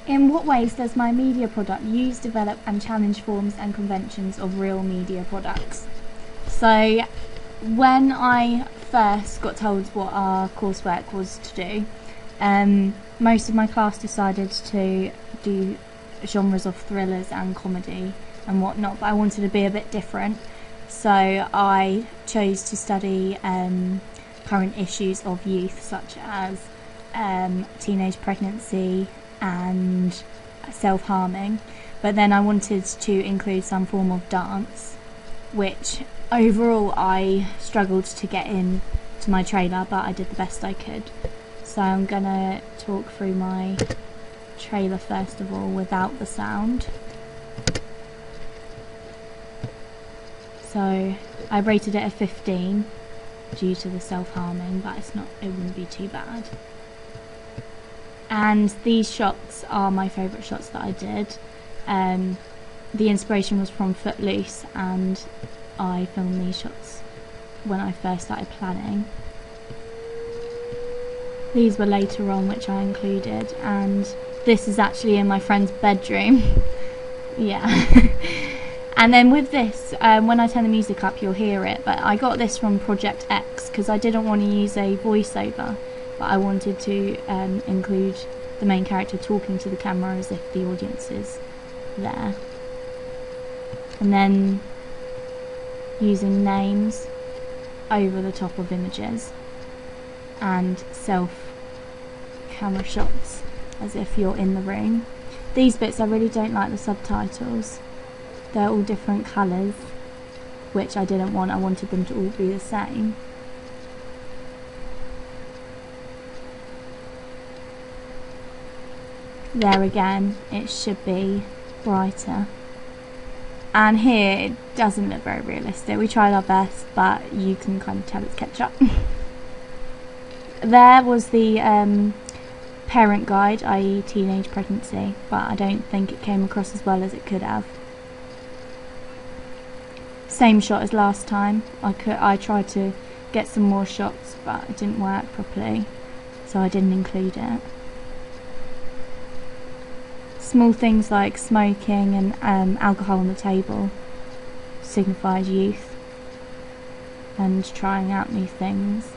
In what ways does my media product use, develop and challenge forms and conventions of real media products? So when I first got told what our coursework was to do, most of my class decided to do genres of thrillers and comedy and whatnot, but I wanted to be a bit different, so I chose to study current issues of youth, such as teenage pregnancy and self-harming, but then I wanted to include some form of dance, which overall I struggled to get in to my trailer, but I did the best I could. So I'm gonna talk through my trailer first of all without the sound. So I rated it a 15 due to the self-harming, but it wouldn't be too bad. And these shots are my favourite shots that I did. The inspiration was from Footloose, and I filmed these shots when I first started planning. These were later on, which I included, and this is actually in my friend's bedroom. Yeah. And then with this, when I turn the music up you'll hear it, but I got this from Project X because I didn't want to use a voiceover, but I wanted to include the main character talking to the camera as if the audience is there. And then using names over the top of images and self-camera shots as if you're in the room. These bits I really don't like the subtitles. They're all different colours, which I didn't want. I wanted them to all be the same. There again, it should be brighter. And here it doesn't look very realistic. We tried our best, but you can kind of tell it's ketchup. There was the parent guide, i.e. teenage pregnancy, but I don't think it came across as well as it could have. Same shot as last time. I tried to get some more shots, but it didn't work properly, so I didn't include it. Small things like smoking and alcohol on the table signifies youth and trying out new things.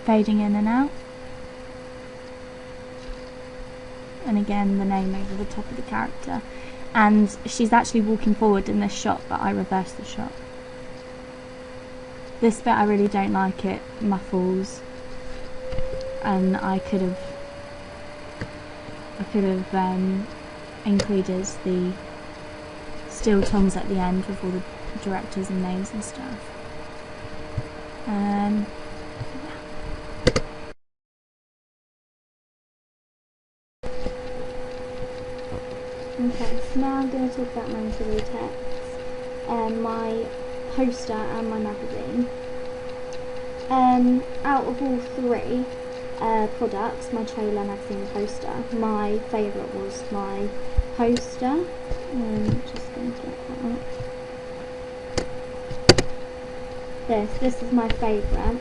Fading in and out. And again the name over the top of the character. And she's actually walking forward in this shot, but I reversed the shot. This bit I really don't like, it muffles, and I could have included the still toms at the end with all the directors and names and stuff. Okay, so now I'm going to talk about my interview text, my poster and my magazine. Out of all three products, my trailer, magazine and poster, my favourite was my poster. Just going to get that up. This is my favourite.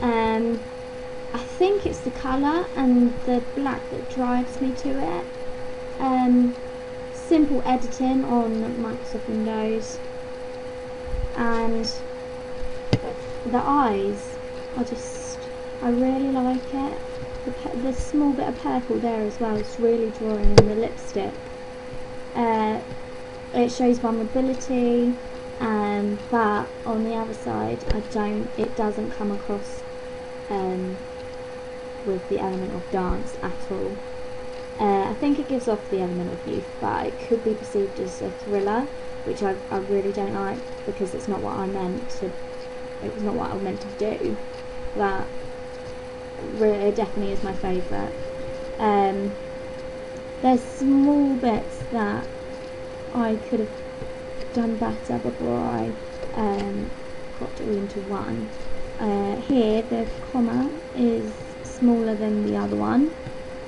I think it's the colour and the black that drives me to it. Simple editing on Microsoft Windows, and the eyes I really like it. The small bit of purple there as well is really drawing in the lipstick. It shows vulnerability, but on the other side it doesn't come across with the element of dance at all. I think it gives off the element of youth, but it could be perceived as a thriller, which I really don't like, because it's not what I meant to. It was not what I meant to do. But it definitely is my favourite. There's small bits that I could have done better before I got it all into one. Here the comma is smaller than the other one,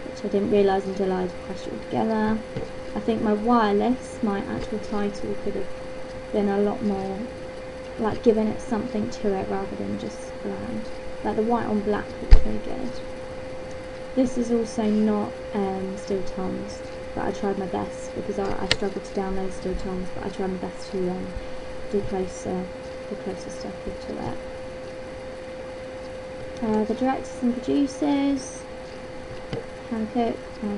which I didn't realise until I crushed it all together. I think my wireless, my actual title, could have been a lot more like giving it something to it rather than just bland. Like the white on black looks really good. This is also not steel tongs, but I tried my best because I struggled to download steel tongs, but I tried my best to do closer stuff to it. The directors and producers: Hancock,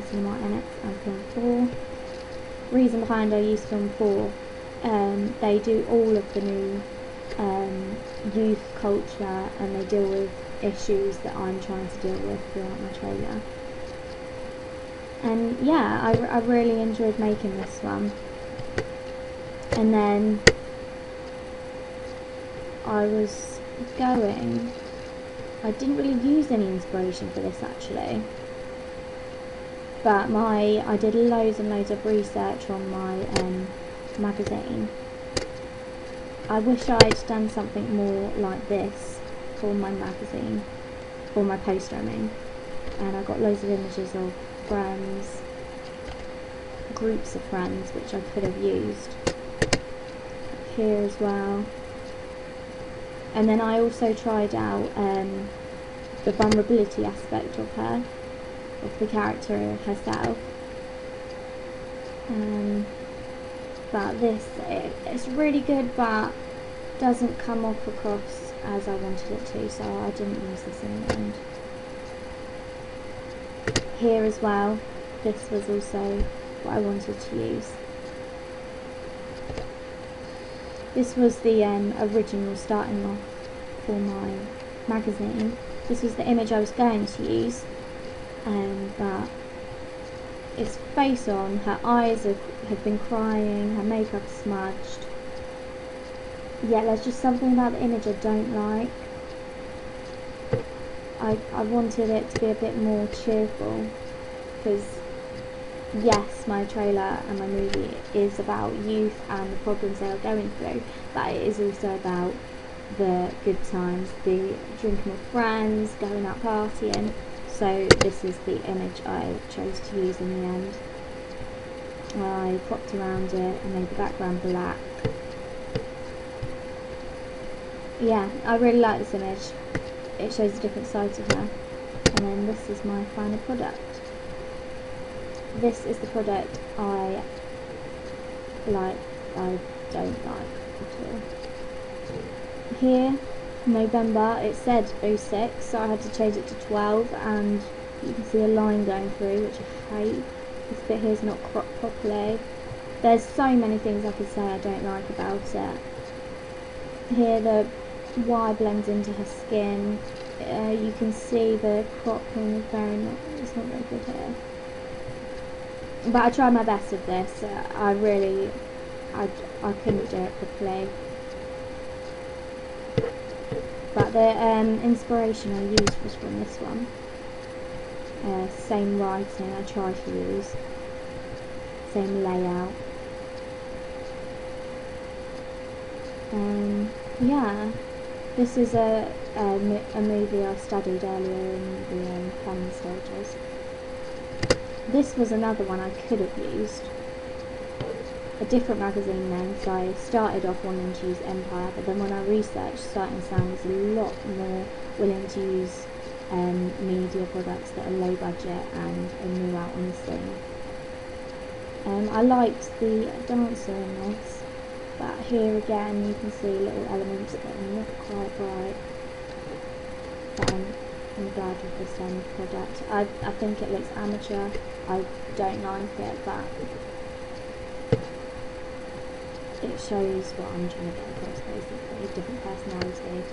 Cinema NX and Film 4. Reason behind I use Film 4, they do all of the new youth culture, and they deal with issues that I'm trying to deal with throughout my trailer. And yeah, I really enjoyed making this one. And then I didn't really use any inspiration for this actually, but I did loads and loads of research on my magazine. I wish I'd done something more like this for my magazine, for my poster I mean, and I got loads of images of friends, groups of friends, which I could have used here as well. And then I also tried out the vulnerability aspect of her, of the character herself. But this, it's really good, but doesn't come off across as I wanted it to, so I didn't use this in the end. Here as well, this was also what I wanted to use. This was the original starting off for my magazine. This was the image I was going to use, but it's face on, her eyes have been crying, her makeup is smudged. Yeah, there's just something about the image I don't like. I wanted it to be a bit more cheerful, because yes, my trailer and my movie is about youth and the problems they are going through, but it is also about the good times, the drinking with friends, going out partying. So this is the image I chose to use in the end. I cropped around it and made the background black. Yeah, I really like this image. It shows a different side to her. And then this is my final product. This is the product I don't like at all. Here, November, it said 06, so I had to change it to 12, and you can see a line going through, which I hate. This bit here is not cropped properly. There's so many things I could say I don't like about it. Here the wire blends into her skin. You can see the cropping is it's not very good here. But I tried my best with this. I couldn't do it properly. But the inspiration I used was from this one. Same writing I tried to use. Same layout. Yeah, this is a movie I studied earlier in the planning stages. This was another one I could have used. A different magazine name, so I started off wanting to use Empire, but then when I researched, Sight and Sound is a lot more willing to use media products that are low budget and are new out on the scene. I liked the dancer in this, but here again you can see little elements that are not quite right. But I'm glad with this product. I think it looks amateur. I don't like it, but it shows what I'm trying to get across, basically, different personality.